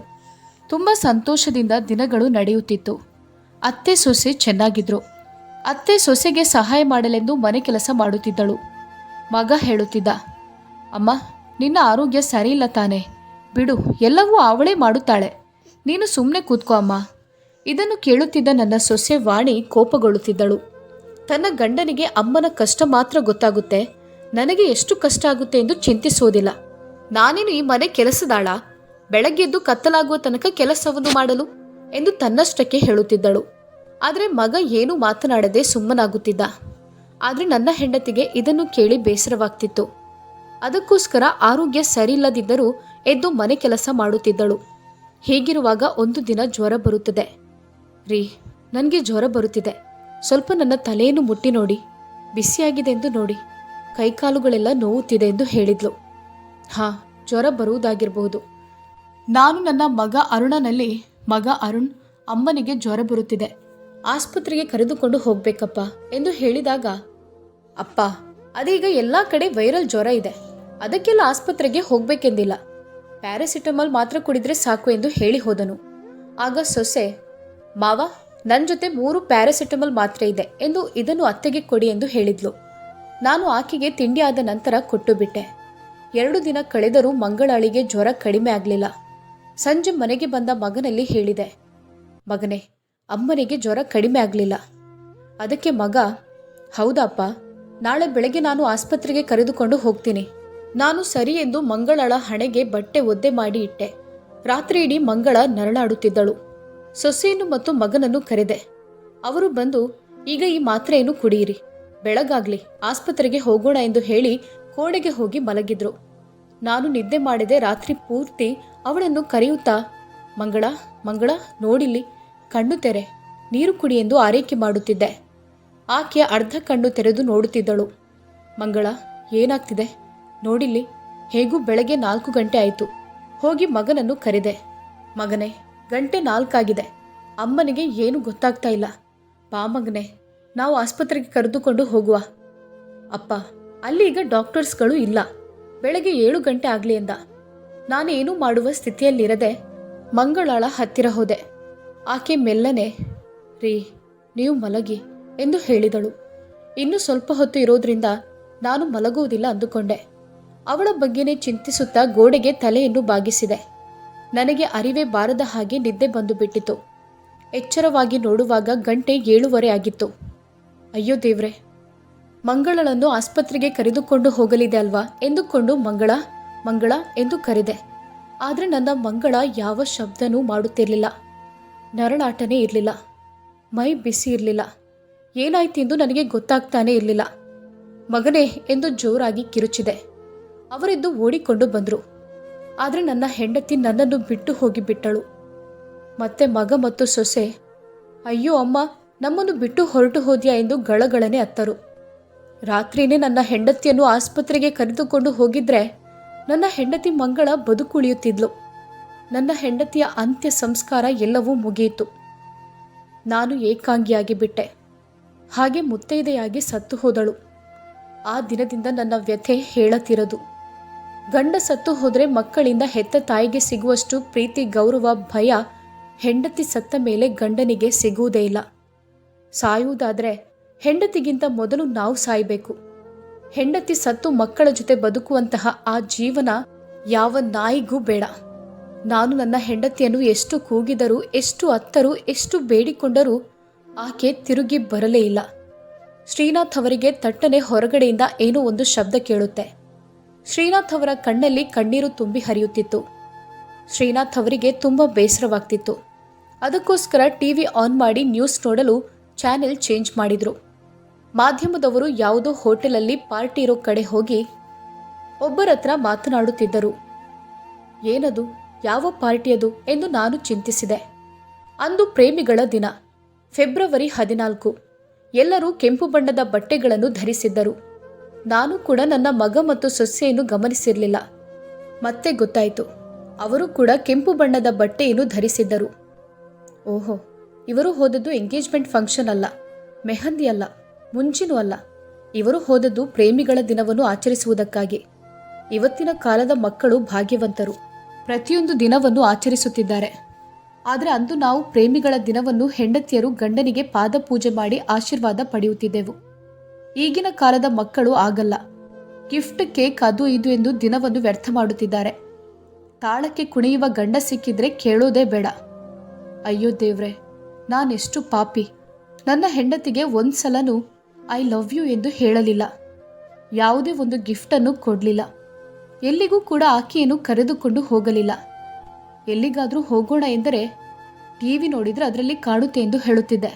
ತುಂಬ ಸಂತೋಷದಿಂದ ದಿನಗಳು ನಡೆಯುತ್ತಿತ್ತು. ಅತ್ತೆ ಸೊಸೆ ಚೆನ್ನಾಗಿದ್ರು. ಅತ್ತೆ ಸೊಸೆಗೆ ಸಹಾಯ ಮಾಡಲೆಂದು ಮನೆ ಕೆಲಸ ಮಾಡುತ್ತಿದ್ದಳು. ಮಗ ಹೇಳುತ್ತಿದ್ದ, ಅಮ್ಮ, ನಿನ್ನ ಆರೋಗ್ಯ ಸರಿಯಿಲ್ಲ ತಾನೆ, ಬಿಡು, ಎಲ್ಲವೂ ಅವಳೇ ಮಾಡುತ್ತಾಳೆ, ನೀನು ಸುಮ್ಮನೆ ಕೂತ್ಕೋ ಅಮ್ಮ. ಇದನ್ನು ಕೇಳುತ್ತಿದ್ದ ನನ್ನ ಸೊಸೆ ವಾಣಿ ಕೋಪಗೊಳ್ಳುತ್ತಿದ್ದಳು. ತನ್ನ ಗಂಡನಿಗೆ ಅಮ್ಮನ ಕಷ್ಟ ಮಾತ್ರ ಗೊತ್ತಾಗುತ್ತೆ, ನನಗೆ ಎಷ್ಟು ಕಷ್ಟ ಆಗುತ್ತೆ ಎಂದು ಚಿಂತಿಸುವುದಿಲ್ಲ. ನಾನೇನು ಈ ಮನೆ ಕೆಲಸದಾಳ? ಬೆಳಗ್ಗೆದ್ದು ಕತ್ತಲಾಗುವ ತನಕ ಕೆಲಸವನ್ನು ಮಾಡಲು ಎಂದು ತನ್ನಷ್ಟಕ್ಕೆ ಹೇಳುತ್ತಿದ್ದಳು. ಆದರೆ ಮಗ ಏನೂ ಮಾತನಾಡದೆ ಸುಮ್ಮನಾಗುತ್ತಿದ್ದ. ಆದರೆ ನನ್ನ ಹೆಂಡತಿಗೆ ಇದನ್ನು ಕೇಳಿ ಬೇಸರವಾಗ್ತಿತ್ತು. ಅದಕ್ಕೋಸ್ಕರ ಆರೋಗ್ಯ ಸರಿಯಿಲ್ಲದಿದ್ದರೂ ಎದ್ದು ಮನೆ ಕೆಲಸ ಮಾಡುತ್ತಿದ್ದಳು. ಹೀಗಿರುವಾಗ ಒಂದು ದಿನ ಜ್ವರ ಬರುತ್ತದೆ. ರೀ, ನನಗೆ ಜ್ವರ ಬರುತ್ತಿದೆ, ಸ್ವಲ್ಪ ನನ್ನ ತಲೆಯನ್ನು ಮುಟ್ಟಿ ನೋಡಿ, ಬಿಸಿಯಾಗಿದೆ ಎಂದು ನೋಡಿ, ಕೈಕಾಲುಗಳೆಲ್ಲ ನೋವುತ್ತಿದೆ ಎಂದು ಹೇಳಿದ್ಲು. ಹಾಂ, ಜ್ವರ ಬರುವುದಾಗಿರಬಹುದು. ನಾನು ನನ್ನ ಮಗ ಅರುಣನಲ್ಲಿ, ಮಗ ಅರುಣ್, ಅಮ್ಮನಿಗೆ ಜ್ವರ ಬರುತ್ತಿದೆ, ಆಸ್ಪತ್ರೆಗೆ ಕರೆದುಕೊಂಡು ಹೋಗ್ಬೇಕಪ್ಪ ಎಂದು ಹೇಳಿದಾಗ, ಅಪ್ಪ, ಅದೀಗ ಎಲ್ಲ ಕಡೆ ವೈರಲ್ ಜ್ವರ ಇದೆ, ಅದಕ್ಕೆಲ್ಲ ಆಸ್ಪತ್ರೆಗೆ ಹೋಗ್ಬೇಕೆಂದಿಲ್ಲ, ಪ್ಯಾರಾಸಿಟಮಾಲ್ ಮಾತ್ರ ಕುಡಿದ್ರೆ ಸಾಕು ಎಂದು ಹೇಳಿ ಹೋದನು. ಆಗ ಸೊಸೆ, ಮಾವ, ನನ್ನ ಜೊತೆ 3 ಪ್ಯಾರಾಸಿಟಮಾಲ್ ಮಾತ್ರೆ ಇದೆ ಎಂದು ಇದನ್ನು ಅತ್ತೆಗೆ ಕೊಡಿ ಎಂದು ಹೇಳಿದ್ಲು. ನಾನು ಆಕೆಗೆ ತಿಂಡಿ ಆದ ನಂತರ ಕೊಟ್ಟು ಬಿಟ್ಟೆ. 2 ದಿನ ಕಳೆದರೂ ಮಂಗಳಾಳಿಗೆ ಜ್ವರ ಕಡಿಮೆ ಆಗಲಿಲ್ಲ. ಸಂಜೆ ಮನೆಗೆ ಬಂದ ಮಗನಲ್ಲಿ ಹೇಳಿದೆ, ಮಗನೇ, ಅಮ್ಮನಿಗೆ ಜ್ವರ ಕಡಿಮೆ ಆಗಲಿಲ್ಲ. ಅದಕ್ಕೆ ಮಗ, ಹೌದಪ್ಪ, ನಾಳೆ ಬೆಳಗ್ಗೆ ನಾನು ಆಸ್ಪತ್ರೆಗೆ ಕರೆದುಕೊಂಡು ಹೋಗ್ತೀನಿ. ನಾನು ಸರಿ ಎಂದು ಮಂಗಳಳ ಹಣೆಗೆ ಬಟ್ಟೆ ಒದ್ದೆ ಮಾಡಿ ಇಟ್ಟೆ. ರಾತ್ರಿ ಇಡೀ ಮಂಗಳ ನರಳಾಡುತ್ತಿದ್ದಳು. ಸೊಸೆಯನ್ನು ಮತ್ತು ಮಗನನ್ನು ಕರೆದೆ. ಅವರು ಬಂದು, ಈಗ ಈ ಮಾತ್ರೆಯನ್ನು ಕುಡಿಯಿರಿ, ಬೆಳಗಾಗ್ಲಿ, ಆಸ್ಪತ್ರೆಗೆ ಹೋಗೋಣ ಎಂದು ಹೇಳಿ ಕೋಣೆಗೆ ಹೋಗಿ ಮಲಗಿದ್ರು. ನಾನು ನಿದ್ದೆ ಮಾಡದೆ ರಾತ್ರಿ ಪೂರ್ತಿ ಅವಳನ್ನು ಕರೆಯುತ್ತಾ, ಮಂಗಳ, ಮಂಗಳ, ನೋಡಿಲ್ಲಿ, ಕಣ್ಣು ತೆರೆ, ನೀರು ಕುಡಿ ಎಂದು ಆರೈಕೆ ಮಾಡುತ್ತಿದ್ದೆ. ಆಕೆ ಅರ್ಧ ಕಣ್ಣು ತೆರೆದು ನೋಡುತ್ತಿದ್ದಳು. ಮಂಗಳ, ಏನಾಗ್ತಿದೆ ನೋಡಿಲ್ಲಿ, ಹೇಗೂ ಬೆಳಗ್ಗೆ 4 ಗಂಟೆ ಆಯಿತು. ಹೋಗಿ ಮಗನನ್ನು ಕರೆದೆ. ಮಗನೇ, ಗಂಟೆ 4 ಆಗಿದೆ, ಅಮ್ಮನಿಗೆ ಏನು ಗೊತ್ತಾಗ್ತಾ ಇಲ್ಲ, ಬಾ ಮಗನೇ, ನಾವು ಆಸ್ಪತ್ರೆಗೆ ಕರೆದುಕೊಂಡು ಹೋಗುವ. ಅಪ್ಪ, ಅಲ್ಲಿ ಈಗ ಡಾಕ್ಟರ್ಸ್ಗಳು ಇಲ್ಲ, ಬೆಳಗ್ಗೆ 7 ಗಂಟೆ ಆಗಲಿ ಎಂದ. ನಾನೇನು ಮಾಡುವ ಸ್ಥಿತಿಯಲ್ಲಿರದೆ ಮಂಗಳಾಳ ಹತ್ತಿರ ಹೋದೆ. ಆಕೆ ಮೆಲ್ಲನೆ, ರೀ, ನೀವು ಮಲಗಿ ಎಂದು ಹೇಳಿದಳು. ಇನ್ನು ಸ್ವಲ್ಪ ಹೊತ್ತು ಇರೋದ್ರಿಂದ ನಾನು ಮಲಗುವುದಿಲ್ಲ ಅಂದುಕೊಂಡೆ. ಅವಳ ಬಗ್ಗೆನೇ ಚಿಂತಿಸುತ್ತಾ ಗೋಡೆಗೆ ತಲೆಯನ್ನು ಬಾಗಿಸಿದೆ. ನನಗೆ ಅರಿವೇ ಬಾರದ ಹಾಗೆ ನಿದ್ದೆ ಬಂದು ಬಿಟ್ಟಿತು. ಎಚ್ಚರವಾಗಿ ನೋಡುವಾಗ ಗಂಟೆ 7:15 ಆಗಿತ್ತು. ಅಯ್ಯೋ ದೇವ್ರೆ, ಮಂಗಳಳನ್ನು ಆಸ್ಪತ್ರೆಗೆ ಕರೆದುಕೊಂಡು ಹೋಗಲಿದೆ ಅಲ್ವಾ ಎಂದುಕೊಂಡು ಮಂಗಳ ಮಂಗಳ ಎಂದು ಕರೆದೆ. ಆದರೆ ನನ್ನ ಮಂಗಳ ಯಾವ ಶಬ್ದನೂ ಮಾಡುತ್ತಿರಲಿಲ್ಲ. ನರಳಾಟನೇ ಇರಲಿಲ್ಲ. ಮೈ ಬಿಸಿ ಇರಲಿಲ್ಲ. ಏನಾಯ್ತೆಂದು ನನಗೆ ಗೊತ್ತಾಗ್ತಾನೇ ಇರಲಿಲ್ಲ. ಮಗನೇ ಎಂದು ಜೋರಾಗಿ ಕಿರುಚಿದೆ. ಅವರೆದ್ದು ಓಡಿಕೊಂಡು ಬಂದರು. ಆದರೆ ನನ್ನ ಹೆಂಡತಿ ನನ್ನನ್ನು ಬಿಟ್ಟು ಹೋಗಿಬಿಟ್ಟಳು. ಮತ್ತೆ ಮಗ ಮತ್ತು ಸೊಸೆ, ಅಯ್ಯೋ ಅಮ್ಮ, ನಮ್ಮನ್ನು ಬಿಟ್ಟು ಹೊರಟು ಹೋದ್ಯಾ ಎಂದು ಗಳಗಳನೆ ಅತ್ತರು. ರಾತ್ರಿನೇ ನನ್ನ ಹೆಂಡತಿಯನ್ನು ಆಸ್ಪತ್ರೆಗೆ ಕರೆದುಕೊಂಡು ಹೋಗಿದ್ರೆ ನನ್ನ ಹೆಂಡತಿ ಮಂಗಳ ಬದುಕುಳಿಯುತ್ತಿದ್ಲು. ನನ್ನ ಹೆಂಡತಿಯ ಅಂತ್ಯ ಸಂಸ್ಕಾರ ಎಲ್ಲವೂ ಮುಗಿಯಿತು. ನಾನು ಏಕಾಂಗಿಯಾಗಿ ಬಿಟ್ಟೆ. ಹಾಗೆ ಮುತ್ತೈದೆಯಾಗಿ ಸತ್ತು ಹೋದಳು. ಆ ದಿನದಿಂದ ನನ್ನ ವ್ಯಥೆ ಹೇಳತಿರದು. ಗಂಡ ಸತ್ತು ಹೋದರೆ ಮಕ್ಕಳಿಂದ ಹೆತ್ತ ತಾಯಿಗೆ ಸಿಗುವಷ್ಟು ಪ್ರೀತಿ, ಗೌರವ, ಭಯ ಹೆಂಡತಿ ಸತ್ತ ಮೇಲೆ ಗಂಡನಿಗೆ ಸಿಗುವುದೇ ಇಲ್ಲ. ಸಾಯುವುದಾದರೆ ಹೆಂಡತಿಗಿಂತ ಮೊದಲು ನಾವು ಸಾಯಬೇಕು. ಹೆಂಡತಿ ಸತ್ತು ಮಕ್ಕಳ ಜೊತೆ ಬದುಕುವಂತಹ ಆ ಜೀವನ ಯಾವ ನಾಯಿಗೂ ಬೇಡ. ನಾನು ನನ್ನ ಹೆಂಡತಿಯನ್ನು ಎಷ್ಟು ಕೂಗಿದರೂ, ಎಷ್ಟು ಅತ್ತರೂ, ಎಷ್ಟು ಬೇಡಿಕೊಂಡರೂ ಆಕೆ ತಿರುಗಿ ಬರಲೇ ಇಲ್ಲ. ಶ್ರೀನಾಥ್ ಅವರಿಗೆ ತಟ್ಟನೆ ಹೊರಗಡೆಯಿಂದ ಏನೋ ಒಂದು ಶಬ್ದ ಕೇಳುತ್ತೆ. ಶ್ರೀನಾಥ್ ಅವರ ಕಣ್ಣಲ್ಲಿ ಕಣ್ಣೀರು ತುಂಬಿ ಹರಿಯುತ್ತಿತ್ತು. ಶ್ರೀನಾಥ್ ಅವರಿಗೆ ತುಂಬ ಬೇಸರವಾಗ್ತಿತ್ತು. ಅದಕ್ಕೋಸ್ಕರ ಟಿವಿ ಆನ್ ಮಾಡಿ ನ್ಯೂಸ್ ನೋಡಲು ಚಾನೆಲ್ ಚೇಂಜ್ ಮಾಡಿದರು. ಮಾಧ್ಯಮದವರು ಯಾವುದೋ ಹೋಟೆಲಲ್ಲಿ ಪಾರ್ಟಿ ಇರೋ ಕಡೆ ಹೋಗಿ ಒಬ್ಬರ ಹತ್ರ ಮಾತನಾಡುತ್ತಿದ್ದರು. ಏನದು, ಯಾವ ಪಾರ್ಟಿಯದು ಎಂದು ನಾನು ಚಿಂತಿಸಿದೆ. ಅಂದು ಪ್ರೇಮಿಗಳ ದಿನ, ಫೆಬ್ರವರಿ 14. ಎಲ್ಲರೂ ಕೆಂಪು ಬಣ್ಣದ ಬಟ್ಟೆಗಳನ್ನು ಧರಿಸಿದ್ದರು. ನಾನು ಕೂಡ ನನ್ನ ಮಗ ಮತ್ತು ಸೊಸೆಯನ್ನು ಗಮನಿಸಿರಲಿಲ್ಲ. ಮತ್ತೆ ಗೊತ್ತಾಯಿತು, ಅವರು ಕೂಡ ಕೆಂಪು ಬಣ್ಣದ ಬಟ್ಟೆಯನ್ನು ಧರಿಸಿದ್ದರು. ಓಹೋ, ಇವರು ಹೋದದ್ದು ಎಂಗೇಜ್ಮೆಂಟ್ ಫಂಕ್ಷನ್ ಅಲ್ಲ, ಮೆಹಂದಿ ಅಲ್ಲ, ಮುಂಚಿನೂ ಅಲ್ಲ. ಇವರು ಹೋದದ್ದು ಪ್ರೇಮಿಗಳ ದಿನವನ್ನು ಆಚರಿಸುವುದಕ್ಕಾಗಿ. ಇವತ್ತಿನ ಕಾಲದ ಮಕ್ಕಳು ಭಾಗ್ಯವಂತರು, ಪ್ರತಿಯೊಂದು ದಿನವನ್ನು ಆಚರಿಸುತ್ತಿದ್ದಾರೆ. ಆದರೆ ಅಂದು ನಾವು ಪ್ರೇಮಿಗಳ ದಿನವನ್ನು ಹೆಂಡತಿಯರು ಗಂಡನಿಗೆ ಪಾದ ಪೂಜೆ ಮಾಡಿ ಆಶೀರ್ವಾದ ಪಡೆಯುತ್ತಿದ್ದೆವು. ಈಗಿನ ಕಾಲದ ಮಕ್ಕಳು ಆಗಲ್ಲ. ಗಿಫ್ಟ್, ಕೇಕ್, ಅದು ಇದು ಎಂದು ದಿನವನ್ನು ವ್ಯರ್ಥ ಮಾಡುತ್ತಿದ್ದಾರೆ. ತಾಳಕ್ಕೆ ಕುಣಿಯುವ ಗಂಡ ಸಿಕ್ಕಿದ್ರೆ ಕೇಳೋದೇ ಬೇಡ. ಅಯ್ಯೋ ದೇವ್ರೆ, ನಾನೆಷ್ಟು ಪಾಪಿ. ನನ್ನ ಹೆಂಡತಿಗೆ ಒಂದ್ಸಲನೂ ಐ ಲವ್ ಯು ಎಂದು ಹೇಳಲಿಲ್ಲ. ಯಾವುದೇ ಒಂದು ಗಿಫ್ಟನ್ನು ಕೊಡಲಿಲ್ಲ. ಎಲ್ಲಿಗೂ ಕೂಡ ಆಕೆಯನ್ನು ಕರೆದುಕೊಂಡು ಹೋಗಲಿಲ್ಲ. ಎಲ್ಲಿಗಾದರೂ ಹೋಗೋಣ ಎಂದರೆ ಟಿವಿ ನೋಡಿದರೆ ಅದರಲ್ಲಿ ಕಾಣುತ್ತೆ ಎಂದು ಹೇಳುತ್ತಿದ್ದೆ.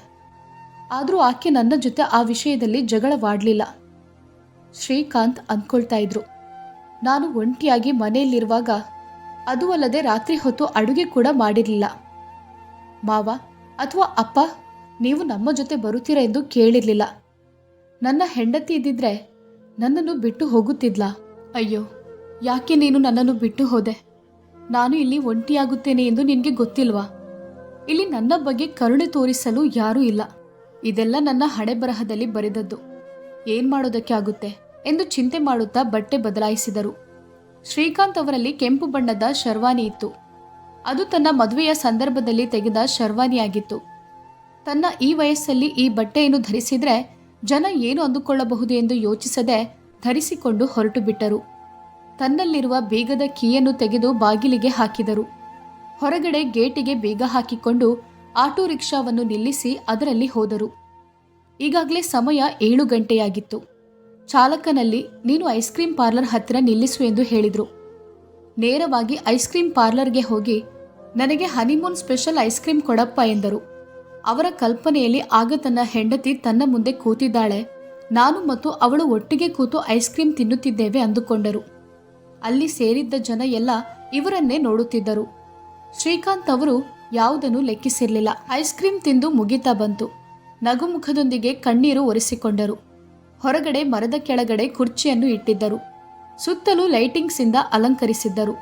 ಆದರೂ ಆಕೆ ನನ್ನ ಜೊತೆ ಆ ವಿಷಯದಲ್ಲಿ ಜಗಳವಾಡಲಿಲ್ಲ. ಶ್ರೀಕಾಂತ್ ಅಂದ್ಕೊಳ್ತಾ ಇದ್ರು, ನಾನು ಒಂಟಿಯಾಗಿ ಮನೆಯಲ್ಲಿರುವಾಗ, ಅದು ಅಲ್ಲದೆ ರಾತ್ರಿ ಹೊತ್ತು ಅಡುಗೆ ಕೂಡ ಮಾಡಿರಲಿಲ್ಲ. ಮಾವ ಅಥವಾ ಅಪ್ಪ, ನೀವು ನಮ್ಮ ಜೊತೆ ಬರುತ್ತೀರಾ ಎಂದು ಕೇಳಿರಲಿಲ್ಲ. ನನ್ನ ಹೆಂಡತಿ ಇದ್ದಿದ್ರೆ ನನ್ನನ್ನು ಬಿಟ್ಟು ಹೋಗುತ್ತಿದ್ಲಾ? ಅಯ್ಯೋ, ಯಾಕೆ ನೀನು ನನ್ನನ್ನು ಬಿಟ್ಟು ಹೋದೆ? ನಾನು ಇಲ್ಲಿ ಒಂಟಿಯಾಗುತ್ತೇನೆ ಎಂದು ನಿನಗೆ ಗೊತ್ತಿಲ್ವಾ? ಇಲ್ಲಿ ನನ್ನ ಬಗ್ಗೆ ಕರುಣೆ ತೋರಿಸಲು ಯಾರೂ ಇಲ್ಲ. ಇದೆಲ್ಲ ನನ್ನ ಹಣೆ ಬರಹದಲ್ಲಿ ಬರೆದದ್ದು. ಏನ್ ಮಾಡೋದಕ್ಕೆ ಆಗುತ್ತೆ ಎಂದು ಚಿಂತೆ ಮಾಡುತ್ತಾ ಬಟ್ಟೆ ಬದಲಾಯಿಸಿದರು. ಶ್ರೀಕಾಂತ್ ಅವರಲ್ಲಿ ಕೆಂಪು ಬಣ್ಣದ ಶರ್ವಾನಿ ಇತ್ತು. ಅದು ತನ್ನ ಮದುವೆಯ ಸಂದರ್ಭದಲ್ಲಿ ತೆಗೆದ ಶರ್ವಾನಿಯಾಗಿತ್ತು. ತನ್ನ ಈ ವಯಸ್ಸಲ್ಲಿ ಈ ಬಟ್ಟೆಯನ್ನು ಧರಿಸಿದ್ರೆ ಜನ ಏನು ಅಂದುಕೊಳ್ಳಬಹುದು ಎಂದು ಯೋಚಿಸದೆ ಧರಿಸಿಕೊಂಡು ಹೊರಟು ಬಿಟ್ಟರು. ತನ್ನಲ್ಲಿರುವ ಬೀಗದ ಕೀಯನ್ನು ತೆಗೆದು ಬಾಗಿಲಿಗೆ ಹಾಕಿದರು. ಹೊರಗಡೆ ಗೇಟಿಗೆ ಬೀಗ ಹಾಕಿಕೊಂಡು ಆಟೋ ರಿಕ್ಷಾವನ್ನು ನಿಲ್ಲಿಸಿ ಅದರಲ್ಲಿ ಹೋದರು. ಈಗಾಗಲೇ ಸಮಯ 7 ಗಂಟೆಯಾಗಿತ್ತು. ಚಾಲಕನಲ್ಲಿ, ನೀನು ಐಸ್ ಕ್ರೀಂ ಪಾರ್ಲರ್ ಹತ್ತಿರ ನಿಲ್ಲಿಸು ಎಂದು ಹೇಳಿದರು. ನೇರವಾಗಿ ಐಸ್ ಕ್ರೀಂ ಪಾರ್ಲರ್ಗೆ ಹೋಗಿ, ನನಗೆ ಹನಿಮೂನ್ ಸ್ಪೆಷಲ್ ಐಸ್ ಕ್ರೀಂ ಕೊಡಪ್ಪ ಎಂದರು. ಅವರ ಕಲ್ಪನೆಯಲ್ಲಿ ಆಗ ತನ್ನ ಹೆಂಡತಿ ತನ್ನ ಮುಂದೆ ಕೂತಿದ್ದಾಳೆ, ನಾನು ಮತ್ತು ಅವಳು ಒಟ್ಟಿಗೆ ಕೂತು ಐಸ್ ಕ್ರೀಂ ತಿನ್ನುತ್ತಿದ್ದೇವೆ ಅಂದುಕೊಂಡರು. ಅಲ್ಲಿ ಸೇರಿದ್ದ ಜನ ಎಲ್ಲ ಇವರನ್ನೇ ನೋಡುತ್ತಿದ್ದರು. ಶ್ರೀಕಾಂತ್ ಅವರು ಯಾವುದನ್ನು ಲೆಕ್ಕಿಸಿರಲಿಲ್ಲ. ಐಸ್ ಕ್ರೀಂ ತಿಂದು ಮುಗಿತಾ ಬಂತು. ನಗುಮುಖದೊಂದಿಗೆ ಕಣ್ಣೀರು ಒರೆಸಿಕೊಂಡರು. ಹೊರಗಡೆ ಮರದ ಕೆಳಗಡೆ ಕುರ್ಚಿಯನ್ನು ಇಟ್ಟಿದ್ದರು. ಸುತ್ತಲೂ ಲೈಟಿಂಗ್ಸಿಂದ ಅಲಂಕರಿಸಿದ್ದರು.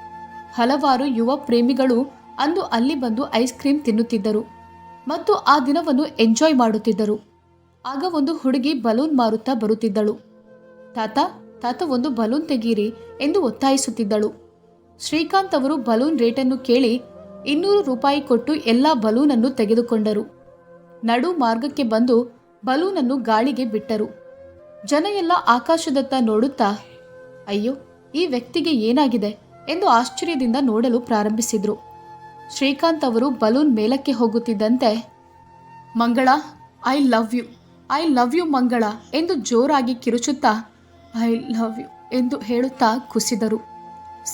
ಹಲವಾರು ಯುವ ಪ್ರೇಮಿಗಳು ಅಂದು ಅಲ್ಲಿ ಬಂದು ಐಸ್ ಕ್ರೀಂ ತಿನ್ನುತ್ತಿದ್ದರು ಮತ್ತು ಆ ದಿನವನ್ನು ಎಂಜಾಯ್ ಮಾಡುತ್ತಿದ್ದರು. ಆಗ ಒಂದು ಹುಡುಗಿ ಬಲೂನ್ ಮಾರುತ್ತಾ ಬರುತ್ತಿದ್ದಳು. ತಾತ ತಾತ ಒಂದು ಬಲೂನ್ ತೆಗೀರಿ ಎಂದು ಒತ್ತಾಯಿಸುತ್ತಿದ್ದಳು. ಶ್ರೀಕಾಂತ್ ಅವರು ಬಲೂನ್ ರೇಟನ್ನು ಕೇಳಿ 200 ರೂಪಾಯಿ ಕೊಟ್ಟು ಎಲ್ಲ ಬಲೂನನ್ನು ತೆಗೆದುಕೊಂಡರು. ನಡು ಮಾರ್ಗಕ್ಕೆ ಬಂದು ಬಲೂನನ್ನು ಗಾಳಿಗೆ ಬಿಟ್ಟರು. ಜನ ಎಲ್ಲ ಆಕಾಶದತ್ತ ನೋಡುತ್ತಾ ಅಯ್ಯೋ, ಈ ವ್ಯಕ್ತಿಗೆ ಏನಾಗಿದೆ ಎಂದು ಆಶ್ಚರ್ಯದಿಂದ ನೋಡಲು ಪ್ರಾರಂಭಿಸಿದ್ರು. ಶ್ರೀಕಾಂತ್ ಅವರು ಬಲೂನ್ ಮೇಲಕ್ಕೆ ಹೋಗುತ್ತಿದ್ದಂತೆ ಮಂಗಳ, ಐ ಲವ್ ಯು ಮಂಗಳ ಎಂದು ಜೋರಾಗಿ ಕಿರುಚುತ್ತಾ ಐ ಲವ್ ಯು ಎಂದು ಹೇಳುತ್ತಾ ಕುಸಿದರು.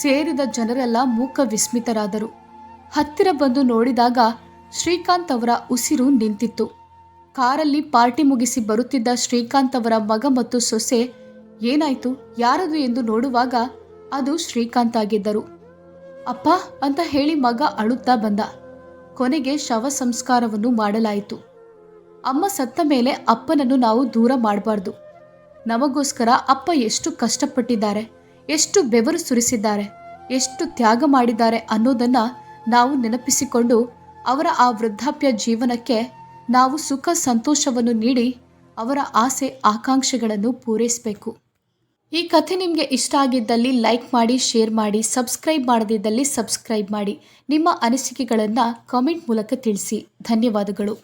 ಸೇರಿದ ಜನರೆಲ್ಲ ಮೂಕ ವಿಸ್ಮಿತರಾದರು. ಹತ್ತಿರ ಬಂದು ನೋಡಿದಾಗ ಶ್ರೀಕಾಂತ್ ಅವರ ಉಸಿರು ನಿಂತಿತ್ತು. ಕಾರಲ್ಲಿ ಪಾರ್ಟಿ ಮುಗಿಸಿ ಬರುತ್ತಿದ್ದ ಶ್ರೀಕಾಂತ್ ಅವರ ಮಗ ಮತ್ತು ಸೊಸೆ ಏನಾಯ್ತು, ಯಾರದು ಎಂದು ನೋಡುವಾಗ ಅದು ಶ್ರೀಕಾಂತ್ ಆಗಿದ್ದರು. ಅಪ್ಪ ಅಂತ ಹೇಳಿ ಮಗ ಅಳುತ್ತಾ ಬಂದ. ಕೊನೆಗೆ ಶವ ಸಂಸ್ಕಾರವನ್ನು ಮಾಡಲಾಯಿತು. ಅಮ್ಮ ಸತ್ತ ಮೇಲೆ ಅಪ್ಪನನ್ನು ನಾವು ದೂರ ಮಾಡಬಾರ್ದು. ನಮಗೋಸ್ಕರ ಅಪ್ಪ ಎಷ್ಟು ಕಷ್ಟಪಟ್ಟಿದ್ದಾರೆ, ಎಷ್ಟು ಬೆವರು ಸುರಿಸಿದ್ದಾರೆ, ಎಷ್ಟು ತ್ಯಾಗ ಮಾಡಿದ್ದಾರೆ ಅನ್ನೋದನ್ನ ನಾವು ನೆನಪಿಸಿಕೊಂಡು ಅವರ ಆ ವೃದ್ಧಾಪ್ಯ ಜೀವನಕ್ಕೆ ನಾವು ಸುಖ ಸಂತೋಷವನ್ನು ನೀಡಿ ಅವರ ಆಸೆ ಆಕಾಂಕ್ಷೆಗಳನ್ನು ಪೂರೈಸಬೇಕು. ಈ ಕಥೆ ನಿಮಗೆ ಇಷ್ಟ ಆಗಿದ್ದಲ್ಲಿ ಲೈಕ್ ಮಾಡಿ, ಶೇರ್ ಮಾಡಿ, ಸಬ್ಸ್ಕ್ರೈಬ್ ಮಾಡದಿದ್ದಲ್ಲಿ ಸಬ್ಸ್ಕ್ರೈಬ್ ಮಾಡಿ. ನಿಮ್ಮ ಅನಿಸಿಕೆಗಳನ್ನು ಕಾಮೆಂಟ್ ಮೂಲಕ ತಿಳಿಸಿ. ಧನ್ಯವಾದಗಳು.